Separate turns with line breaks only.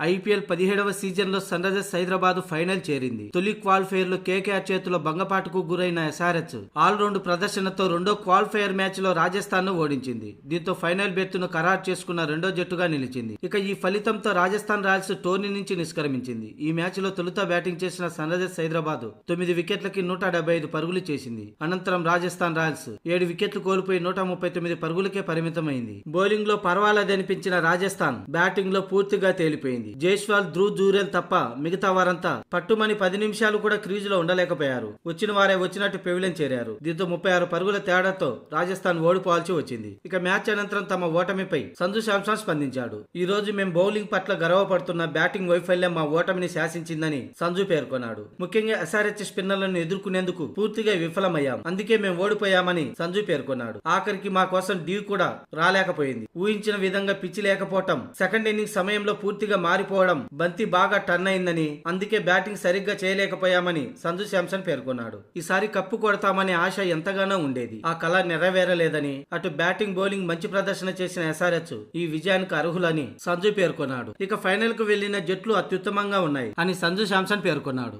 IPL 17వ సీజన్లో sun Risers Hyderabad final చేరింది. తొలి క్వాలిఫైయర్లో కేకేఆర్ చేతిలో భంగపాటుకు గురైన ఎస్ఆర్హెచ్ ఆల్రౌండ్ ప్రదర్శనతో రెండో క్వాలిఫైయర్ మ్యాచ్ లో రాజస్థాన్ ను ఓడించింది. దీంతో ఫైనల్ బెర్త్ను ఖరారు చేసుకున్న రెండో జట్టుగా నిలిచింది. ఇక ఈ ఫలితంతో రాజస్థాన్ రాయల్స్ టోర్నీ నుంచి నిష్క్రమించింది. ఈ మ్యాచ్ లో తొలుత బ్యాటింగ్ చేసిన సన్ రైజర్స్ హైదరాబాద్ 9 వికెట్లకి 175 పరుగులు చేసింది. అనంతరం రాజస్థాన్ రాయల్స్ 7 వికెట్లు కోల్పోయి 139 పరుగులకే పరిమితమైంది. బౌలింగ్ లో పర్వాలేదనిపించిన రాజస్థాన్ బ్యాటింగ్ లో పూర్తిగా తేలిపోయింది. జైస్వాల్, ధ్రువ్ జూరెల్ తప్ప మిగతా వారంతా పట్టుమని 10 నిమిషాలు కూడా క్రీజులో ఉండలేకపోయారు. వచ్చిన వారే వచ్చినట్టు పెవిలియన్ చేరారు. దీంతో 36 పరుగుల తేడాతో రాజస్థాన్ ఓడిపోవాల్సి వచ్చింది. ఇక మ్యాచ్ అనంతరం తమ ఓటమిపై సంజు శాంసన్ స్పందించాడు. ఈ రోజు మేము బౌలింగ్ పట్ల గర్వపడుతున్న, బ్యాటింగ్ వైఫల్యం మా ఓటమిని శాసించిందని సంజు పేర్కొన్నాడు. ముఖ్యంగా ఎస్ఆర్హెచ్ స్పిన్నర్లను ఎదుర్కొనేందుకు పూర్తిగా విఫలమయ్యాం, అందుకే మేము ఓడిపోయామని సంజు పేర్కొన్నాడు. ఆఖరికి మా కోసం డ్యూ కూడా రాలేకపోయింది. ఊహించిన విధంగా పిచ్చి లేకపోవటం, సెకండ్ ఇన్నింగ్స్ సమయంలో పూర్తిగా మారిపోవడం, బంతి బాగా టర్న్ అయిందని, అందుకే బ్యాటింగ్ సరిగ్గా చేయలేకపోయామని సంజు శాంసన్ పేర్కొన్నాడు. ఈసారి కప్పు కొడతామనే ఆశ ఎంతగానో ఉండేది. ఆ కళ నెరవేరలేదని, అటు బ్యాటింగ్ బౌలింగ్ మంచి ప్రదర్శన చేసిన ఎస్ఆర్హెచ్ ఈ విజయానికి అర్హులని సంజు పేర్కొన్నాడు. ఇక ఫైనల్ కు వెళ్లిన జట్లు అత్యుత్తమంగా ఉన్నాయి అని సంజు శాంసన్ పేర్కొన్నాడు.